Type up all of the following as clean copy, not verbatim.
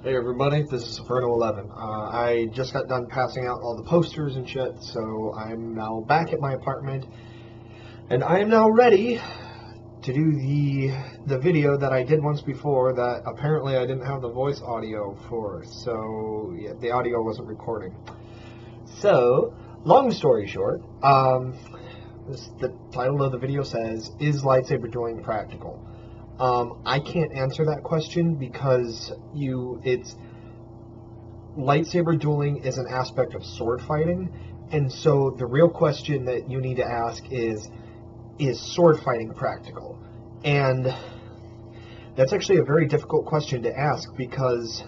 Hey everybody, this is Inferno11. I just got done passing out all the posters and shit, so I'm now back at my apartment, and I am now ready to do the video that I did once before that apparently I didn't have the voice audio for, so yeah, the audio wasn't recording. So, long story short, the title of the video says, "Is lightsaber dueling practical?" I can't answer that question because it's lightsaber dueling is an aspect of sword fighting, and so the real question that you need to ask is sword fighting practical? And that's actually a very difficult question to ask because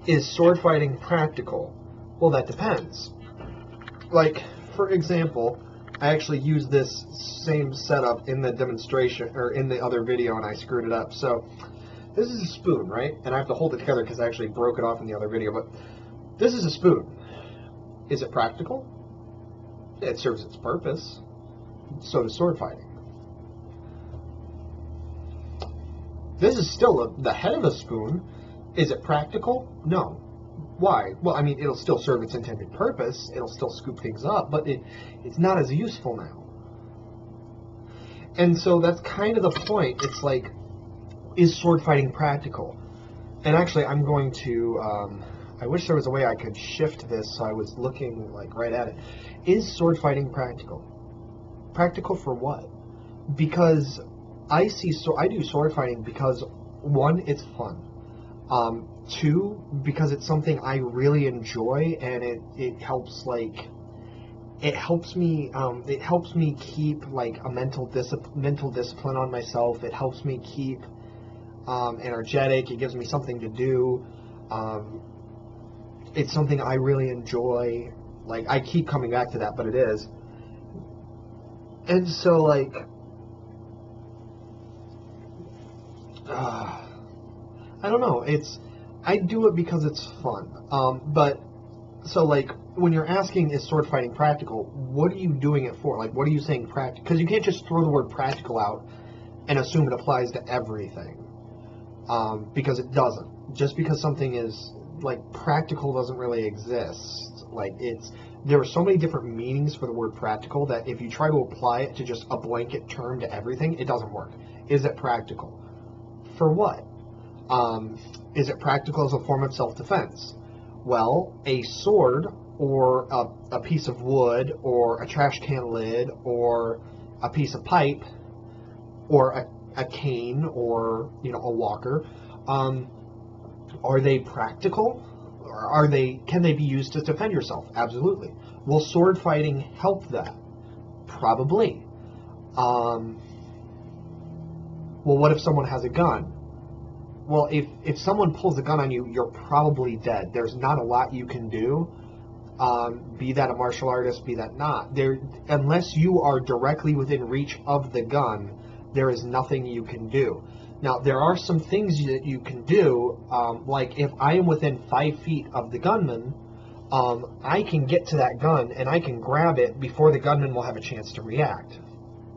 is sword fighting practical? Well, that depends. Like, for example, I actually used this same setup in the demonstration, or in the other video, and I screwed it up. So, this is a spoon, right? And I have to hold it together because I actually broke it off in the other video, but this is a spoon. Is it practical? It serves its purpose. So does sword fighting. This is still the head of a spoon. Is it practical? No. Why? Well, I mean, it'll still serve its intended purpose. It'll still scoop things up, but it's not as useful now. And so that's kind of the point. It's like, is sword fighting practical? And actually, I'm going to, I wish there was a way I could shift this so I was looking like right at it. Is sword fighting practical? Practical for what? Because I do sword fighting because, one, it's fun. Two, because it's something I really enjoy, and it helps me keep like a mental discipline on myself. It helps me keep energetic. It gives me something to do. It's something I really enjoy. Like, I keep coming back to that, but it is. And so, like, I don't know. I do it because it's fun. But, so, like, when you're asking, is sword fighting practical, what are you doing it for? Like, what are you saying practical? Because you can't just throw the word practical out and assume it applies to everything. Because it doesn't. Just because something is, like, practical doesn't really exist. Like, there are so many different meanings for the word practical that if you try to apply it to just a blanket term to everything, it doesn't work. Is it practical? For what? Is it practical as a form of self-defense? Well, a sword, or a piece of wood, or a trash can lid, or a piece of pipe, or a cane, or, a walker, are they practical? Or can they be used to defend yourself? Absolutely. Will sword fighting help that? Probably. Well, what if someone has a gun? Well, if someone pulls a gun on you, you're probably dead. There's not a lot you can do. Be that a martial artist, be that not. Unless you are directly within reach of the gun, there is nothing you can do. Now, there are some things that you can do, like if I am within 5 feet of the gunman, I can get to that gun and I can grab it before the gunman will have a chance to react.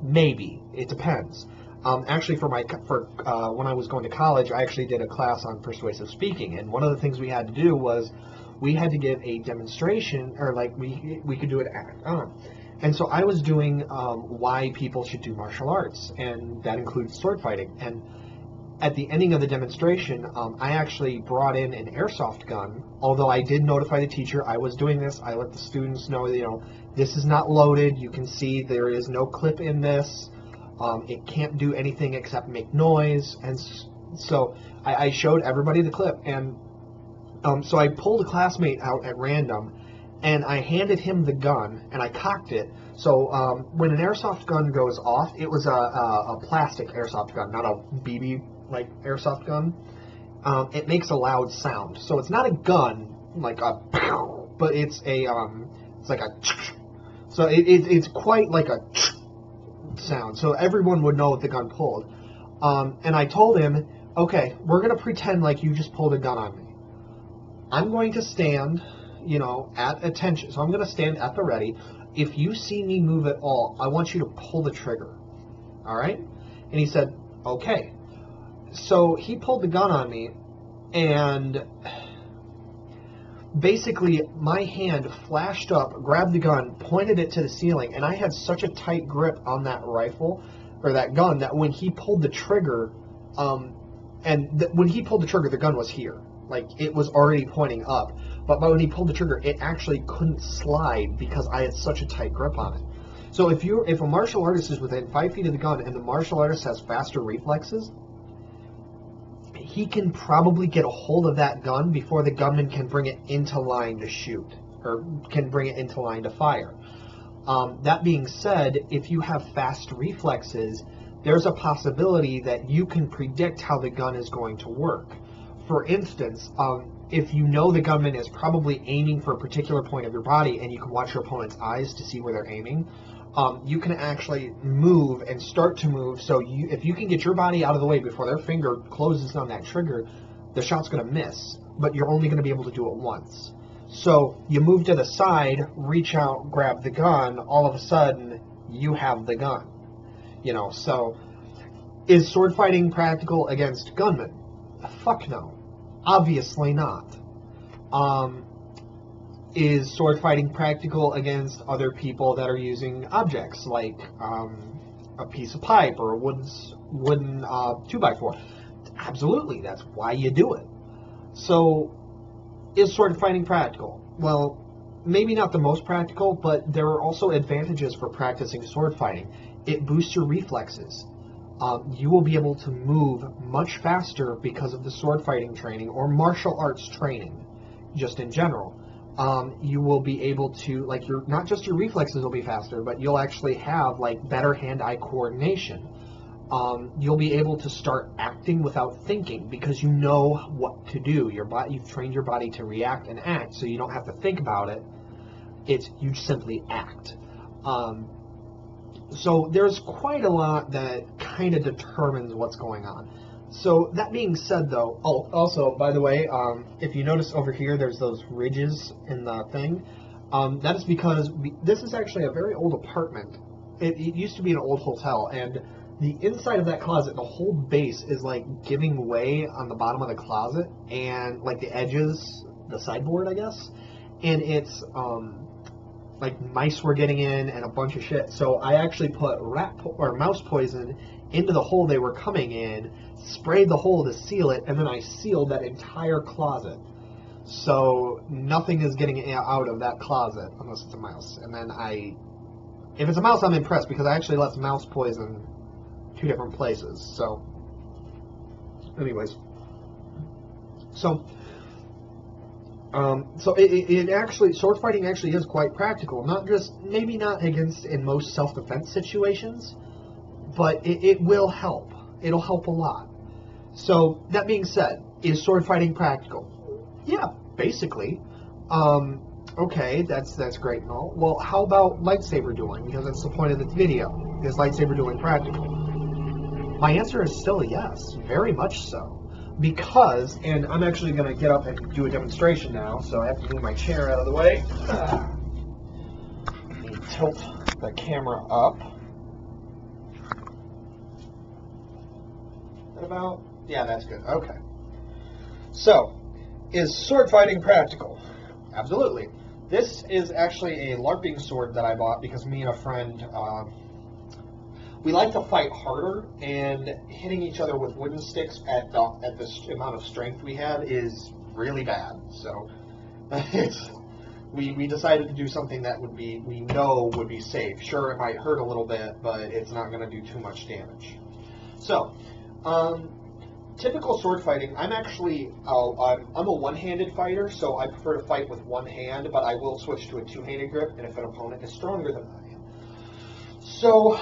Maybe. It depends. Actually, when I was going to college, I actually did a class on persuasive speaking, and one of the things we had to do was we had to give a demonstration, or like we could do it act on. And so I was doing why people should do martial arts, and that includes sword fighting. And at the ending of the demonstration, I actually brought in an airsoft gun. Although I did notify the teacher I was doing this, I let the students know, this is not loaded. You can see there is no clip in this. It can't do anything except make noise. And so I showed everybody the clip. And so I pulled a classmate out at random, and I handed him the gun, and I cocked it. So when an airsoft gun goes off, it was a plastic airsoft gun, not a BB like airsoft gun. It makes a loud sound. So it's not a gun like a pow, but it's like a. So it's quite like a sound. So everyone would know what the gun pulled. And I told him, okay, we're gonna pretend like you just pulled a gun on me. I'm going to stand, at attention. So I'm going to stand at the ready. If you see me move at all, I want you to pull the trigger. All right? And he said, okay. So he pulled the gun on me, And basically, my hand flashed up, grabbed the gun, pointed it to the ceiling, and I had such a tight grip on that rifle, or that gun, that when he pulled the trigger, when he pulled the trigger, the gun was here. Like, it was already pointing up. But when he pulled the trigger, it actually couldn't slide because I had such a tight grip on it. So if a martial artist is within 5 feet of the gun and the martial artist has faster reflexes, he can probably get a hold of that gun before the gunman can bring it into line to shoot, or can bring it into line to fire. That being said, if you have fast reflexes, there's a possibility that you can predict how the gun is going to work. For instance, if you know the gunman is probably aiming for a particular point of your body and you can watch your opponent's eyes to see where they're aiming, you can actually move and start to move. So if you can get your body out of the way before their finger closes on that trigger, the shot's going to miss, but you're only going to be able to do it once. So you move to the side, reach out, grab the gun, all of a sudden you have the gun. So is sword fighting practical against gunmen? Fuck no. Obviously not. Is sword fighting practical against other people that are using objects like a piece of pipe or a wooden 2x4? Absolutely. That's why you do it. So is sword fighting practical? Well, maybe not the most practical, but there are also advantages for practicing sword fighting. It boosts your reflexes. You will be able to move much faster because of the sword fighting training or martial arts training, just in general. You will be able to, not just your reflexes will be faster, but you'll actually have, better hand-eye coordination. You'll be able to start acting without thinking because you know what to do. You've trained your body to react and act, so you don't have to think about it. You simply act. So there's quite a lot that kind of determines what's going on. So that being said, though, also, by the way, if you notice over here, there's those ridges in the thing. That is because this is actually a very old apartment. It used to be an old hotel, and the inside of that closet, the whole base is giving way on the bottom of the closet, and the edges, the sideboard, I guess, and it's mice were getting in and a bunch of shit. So I actually put mouse poison into the hole they were coming in, sprayed the hole to seal it, and then I sealed that entire closet. So nothing is getting out of that closet unless it's a mouse. And then if it's a mouse, I'm impressed because I actually left mouse poison 2 different places. So anyways, it actually, sword fighting actually is quite practical. Maybe not in most self-defense situations, but it will help. It'll help a lot. So that being said, is sword fighting practical? Yeah, basically. Okay, that's great and all. Well, how about lightsaber dueling? Because that's the point of this video. Is lightsaber dueling practical? My answer is still yes, very much so. Because, and I'm actually going to get up and do a demonstration now, so I have to move my chair out of the way. Let me tilt the camera up. That about? Yeah, that's good. Okay. So, is sword fighting practical? Absolutely. This is actually a LARPing sword that I bought because me and a friend, we like to fight harder, and hitting each other with wooden sticks at the amount of strength we have is really bad. So we decided to do something that we know would be safe. Sure, it might hurt a little bit, but it's not going to do too much damage. So, typical sword fighting, I'm a one-handed fighter, so I prefer to fight with one hand, but I will switch to a two-handed grip, and if an opponent is stronger than I am. So,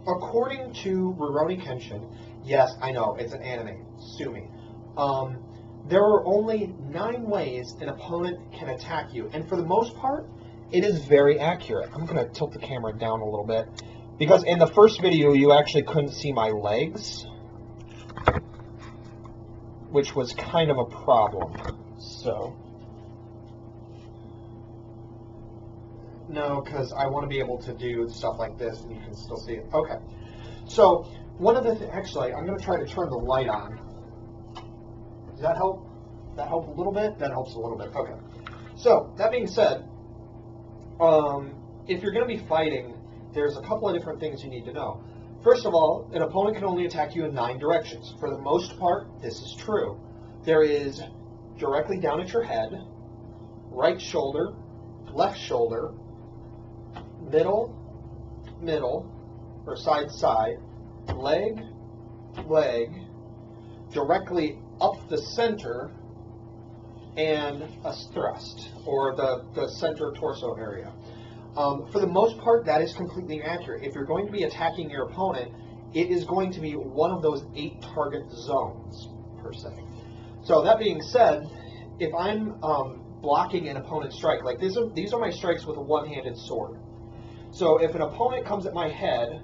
according to Rurouni Kenshin, yes, I know, it's an anime, sue me, there are only 9 ways an opponent can attack you, and for the most part, it is very accurate. I'm going to tilt the camera down a little bit, because in the first video, you actually couldn't see my legs, which was kind of a problem. So, no, because I want to be able to do stuff like this, and you can still see it. Okay. So, one of the actually, I'm going to try to turn the light on. Does that help? That help a little bit? That helps a little bit. Okay. So, that being said, if you're going to be fighting, there's a couple of different things you need to know. First of all, an opponent can only attack you in 9 directions. For the most part, this is true. There is directly down at your head, right shoulder, left shoulder, middle, or side, leg, directly up the center, and a thrust, or the center torso area. For the most part, that is completely accurate. If you're going to be attacking your opponent, it is going to be one of those 8 target zones, per se. So that being said, if I'm blocking an opponent's strike, like these are my strikes with a one-handed sword. So if an opponent comes at my head,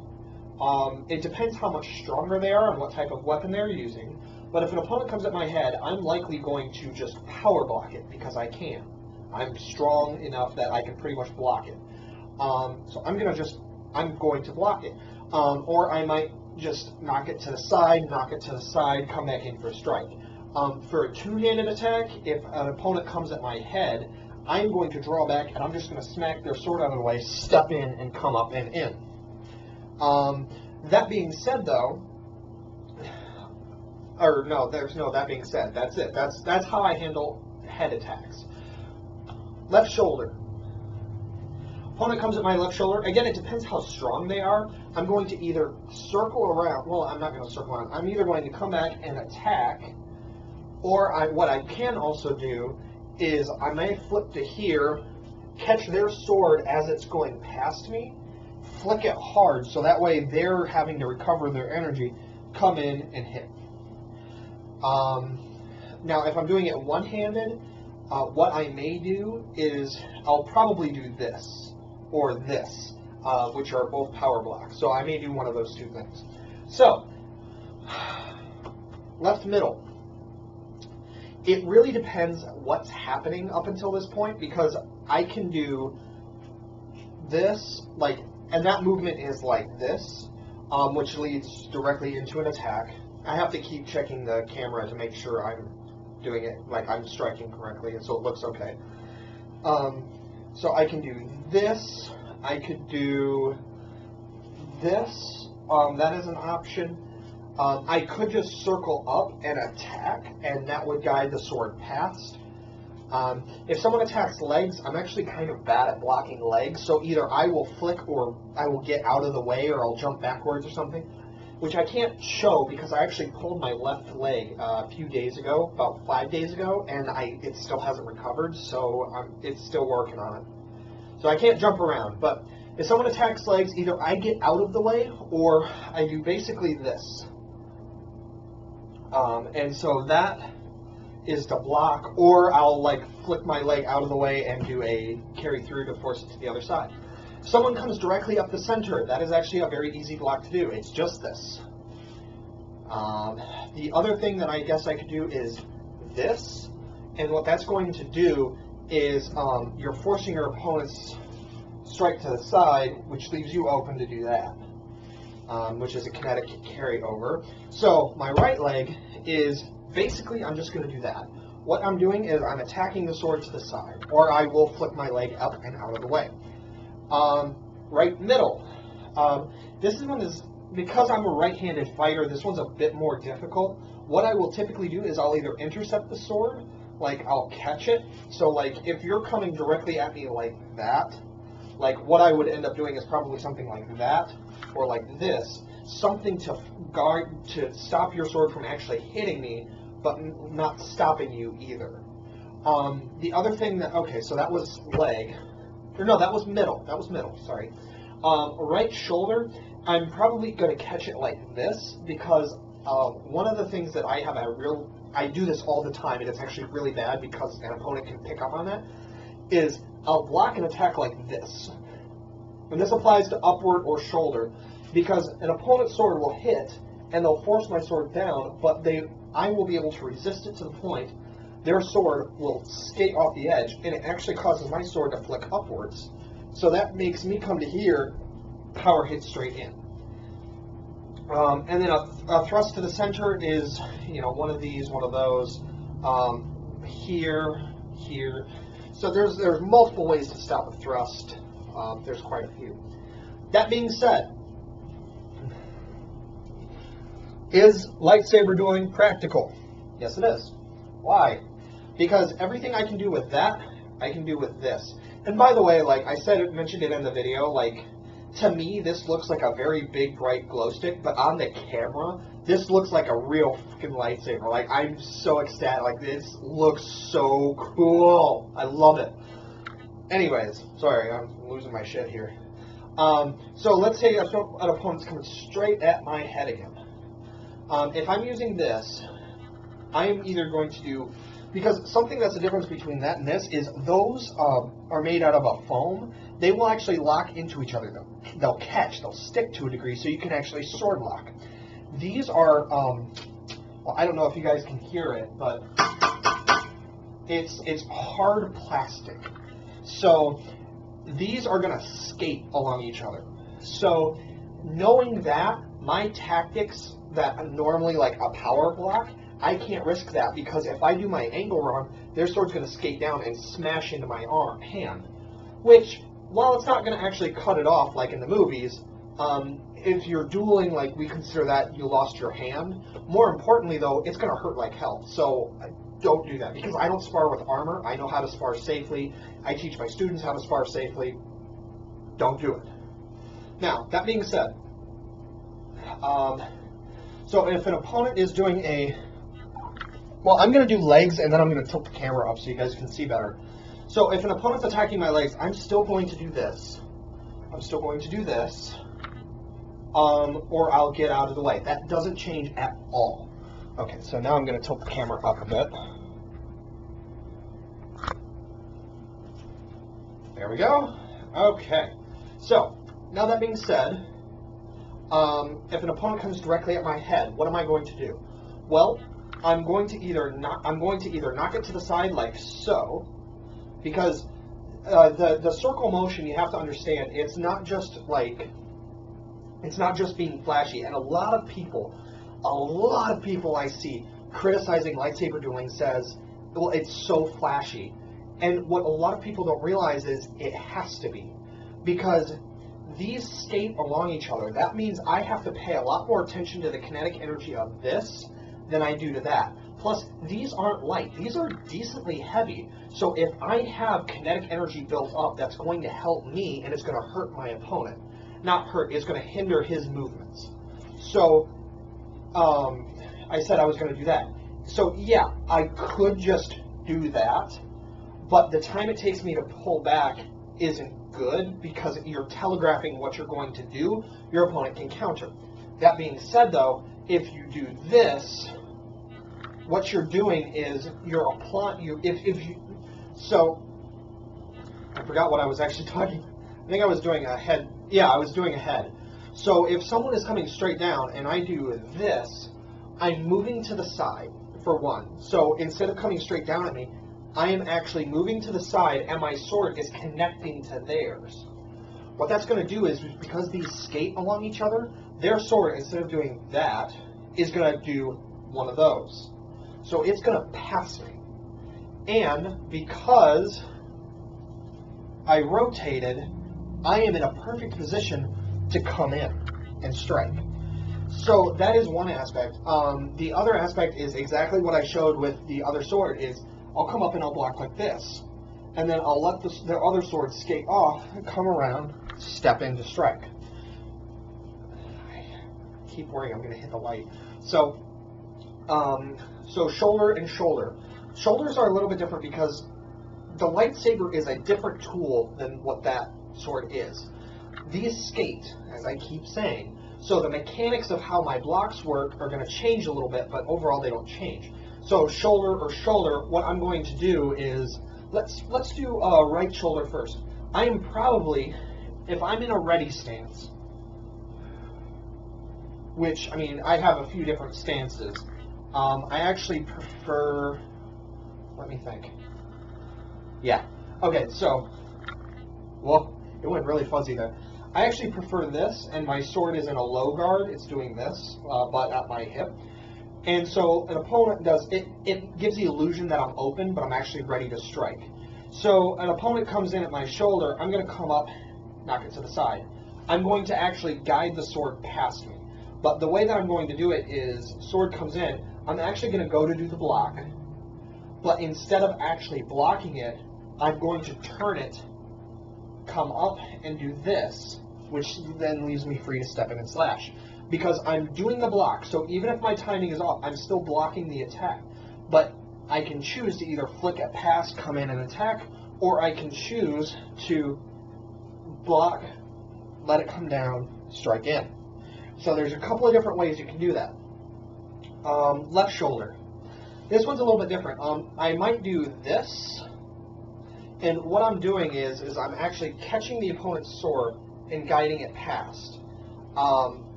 it depends how much stronger they are and what type of weapon they're using. But if an opponent comes at my head, I'm likely going to just power block it because I can. I'm strong enough that I can pretty much block it. So I'm going to block it. Or I might just knock it to the side, come back in for a strike. For a two-handed attack, if an opponent comes at my head, I'm going to draw back and I'm just going to smack their sword out of the way, step in, and come up and in. That being said, though, or no, there's no that being said. That's it. That's how I handle head attacks. Left shoulder. Opponent comes at my left shoulder. Again, it depends how strong they are. I'm going to either circle around. Well, I'm not going to circle around. I'm either going to come back and attack, or what I can also do is I may flip to here, catch their sword as it's going past me, flick it hard, so that way they're having to recover their energy, come in and hit. Now, if I'm doing it one-handed, what I may do is I'll probably do this or this, which are both power blocks. So I may do one of those two things. So, left middle. It really depends what's happening up until this point, because I can do this, and that movement is like this, which leads directly into an attack. I have to keep checking the camera to make sure I'm doing it, I'm striking correctly, and so it looks okay. So I can do this, I could do this, that is an option. I could just circle up and attack, and that would guide the sword past. If someone attacks legs, I'm actually kind of bad at blocking legs, so either I will flick or I will get out of the way, or I'll jump backwards or something, which I can't show because I actually pulled my left leg a few days ago, about 5 days ago, and it still hasn't recovered, so it's still working on it. So I can't jump around, but if someone attacks legs, either I get out of the way, or I do basically this. And so that is to block, or I'll flick my leg out of the way and do a carry through to force it to the other side. If someone comes directly up the center, that is actually a very easy block to do. It's just this. The other thing that I guess I could do is this, and what that's going to do is you're forcing your opponent's strike to the side, which leaves you open to do that. Which is a kinetic carryover. So my right leg is basically, I'm just going to do that. What I'm doing is I'm attacking the sword to the side, or I will flip my leg up and out of the way. Right middle. This one is, because I'm a right-handed fighter, this one's a bit more difficult. What I will typically do is I'll either intercept the sword, I'll catch it. So if you're coming directly at me like that, what I would end up doing is probably something like that, or like this, something to stop your sword from actually hitting me, but not stopping you either. The other thing so that was leg, or no, that was middle, sorry. Right shoulder, I'm probably going to catch it like this, because one of the things that I do this all the time, and it's actually really bad because an opponent can pick up on that, is I'll block an attack like this. And this applies to upward or shoulder, because an opponent's sword will hit, and they'll force my sword down, but I will be able to resist it to the point their sword will skate off the edge, and it actually causes my sword to flick upwards. So that makes me come to here, power hit straight in. And then a thrust to the center is, one of these, one of those. here, here. So there's multiple ways to stop a thrust. There's quite a few. That being said, is lightsaber dueling practical? Yes, it is. Why? Because everything I can do with that, I can do with this. And by the way, like I mentioned it in the video, like to me, this looks like a very big, bright glow stick, but on the camera, this looks like a real fucking lightsaber. Like, I'm so ecstatic. Like, this looks so cool. I love it. Anyways, sorry, I'm losing my shit here. So let's say an opponent's coming straight at my head again. If I'm using this, I am either going to do, because something that's the difference between that and this is those are made out of a foam. They will actually lock into each other. They'll catch, they'll stick to a degree, so you can actually sword lock. These are, well, I don't know if you guys can hear it, but it's hard plastic. So these are going to skate along each other. So knowing that, my tactics that normally like a power block, I can't risk that because if I do my angle wrong, their sword's going to skate down and smash into my hand. Which, while it's not going to actually cut it off like in the movies, if you're dueling, like we consider that you lost your hand. More importantly, though, it's going to hurt like hell. So don't do that because I don't spar with armor. I know how to spar safely. I teach my students how to spar safely. Don't do it. Now, that being said, so if an opponent is doing a, well, I'm going to do legs and then I'm going to tilt the camera up so you guys can see better. So if an opponent's attacking my legs, I'm still going to do this. I'm still going to do this. Or I'll get out of the way. That doesn't change at all. Okay, so now I'm going to tilt the camera up a bit. There we go. Okay. So, now that being said, if an opponent comes directly at my head, what am I going to do? Well, I'm going to either knock it to the side like so, because the circle motion, you have to understand, it's not just being flashy. And a lot of people I see criticizing lightsaber dueling says, well, it's so flashy. And what a lot of people don't realize is it has to be. Because these skate along each other. That means I have to pay a lot more attention to the kinetic energy of this than I do to that. Plus, these aren't light. These are decently heavy. So if I have kinetic energy built up, that's going to help me and it's going to hurt my opponent. Not hurt, it's going to hinder his movements. So, I said I was going to do that. So, yeah, I could just do that, but the time it takes me to pull back isn't good because you're telegraphing what you're going to do. Your opponent can counter. That being said, though, if you do this, what you're doing is you're applying. So, I forgot what I was actually talking. I think I was doing a head. Yeah, I was doing a head. So if someone is coming straight down and I do this, I'm moving to the side, for one. So instead of coming straight down at me, I am actually moving to the side and my sword is connecting to theirs. What that's going to do is, because these skate along each other, their sword, instead of doing that, is going to do one of those. So it's going to pass me. And because I rotated, I am in a perfect position to come in and strike. So that is one aspect. The other aspect is exactly what I showed with the other sword is I'll come up and I'll block like this. And then I'll let the other sword skate off, come around, step in to strike. I keep worrying I'm going to hit the light. So, so shoulder and shoulder. Shoulders are a little bit different because the lightsaber is a different tool than what that sword is. These skate, as I keep saying, so the mechanics of how my blocks work are going to change a little bit, but overall they don't change. So shoulder or shoulder, what I'm going to do is, let's do right shoulder first. I am probably, if I'm in a ready stance, which, I mean, I have a few different stances. I actually prefer, let me think. Yeah, okay, so, well, it went really fuzzy there. I actually prefer this, and my sword is in a low guard. It's doing this, but at my hip. And so an opponent does, it gives the illusion that I'm open, but I'm actually ready to strike. So an opponent comes in at my shoulder, I'm going to come up, knock it to the side. I'm going to actually guide the sword past me. But the way that I'm going to do it is, sword comes in, I'm actually going to go to do the block, but instead of actually blocking it, I'm going to turn it, come up and do this, which then leaves me free to step in and slash. Because I'm doing the block, so even if my timing is off, I'm still blocking the attack. But I can choose to either flick it past, come in and attack, or I can choose to block, let it come down, strike in. So there's a couple of different ways you can do that. Left shoulder. This one's a little bit different. I might do this, and what I'm doing is I'm actually catching the opponent's sword and guiding it past.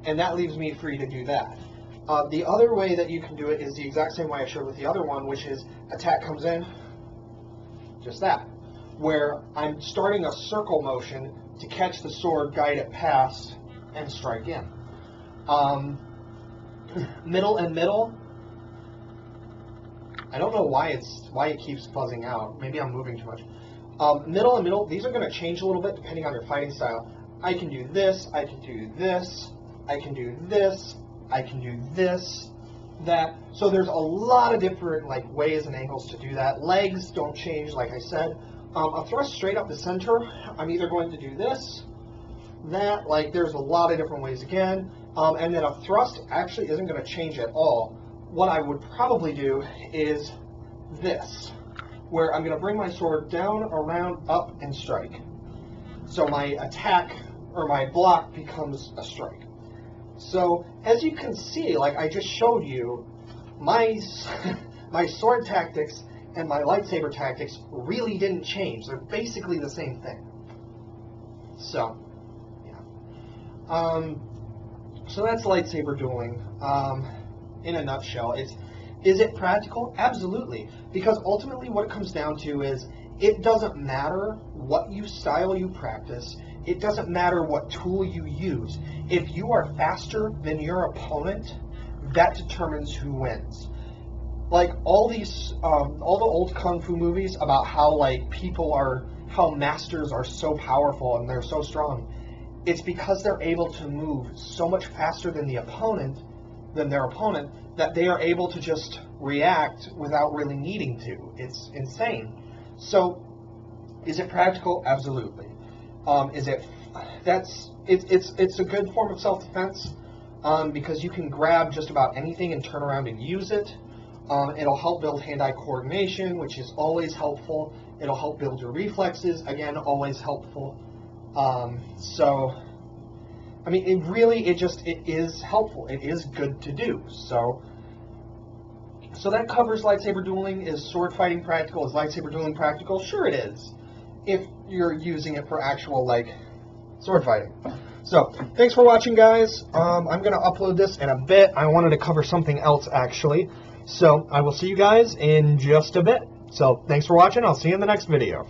And that leaves me free to do that. The other way that you can do it is the exact same way I showed with the other one, which is attack comes in, just that, where I'm starting a circle motion to catch the sword, guide it past, and strike in. Middle and middle, I don't know why it keeps buzzing out. Maybe I'm moving too much. Middle and middle, these are going to change a little bit depending on your fighting style. I can do this, I can do this, I can do this, I can do this, that. So there's a lot of different ways and angles to do that. Legs don't change, like I said. A thrust straight up the center, I'm either going to do this, that, there's a lot of different ways again. And then a thrust actually isn't going to change at all. What I would probably do is this, where I'm going to bring my sword down, around, up, and strike. So my attack, or my block, becomes a strike. So, as you can see, I just showed you, my sword tactics and my lightsaber tactics really didn't change. They're basically the same thing. So, yeah. So that's lightsaber dueling. In a nutshell, is it practical? Absolutely. Because ultimately what it comes down to is, it doesn't matter what style you practice. It doesn't matter what tool you use. If you are faster than your opponent, that determines who wins. All the old kung fu movies about how how masters are so powerful and they're so strong. It's because they're able to move so much faster than their opponent, that they are able to just react without really needing to. It's insane. So, is it practical? Absolutely. It's a good form of self-defense, because you can grab just about anything and turn around and use it. It'll help build hand-eye coordination, which is always helpful. It'll help build your reflexes, again, always helpful. So, I mean, it is helpful. It is good to do. So that covers lightsaber dueling. Is sword fighting practical? Is lightsaber dueling practical? Sure it is, if you're using it for actual, sword fighting. So, thanks for watching, guys. I'm going to upload this in a bit. I wanted to cover something else, actually. So, I will see you guys in just a bit. So, thanks for watching. I'll see you in the next video.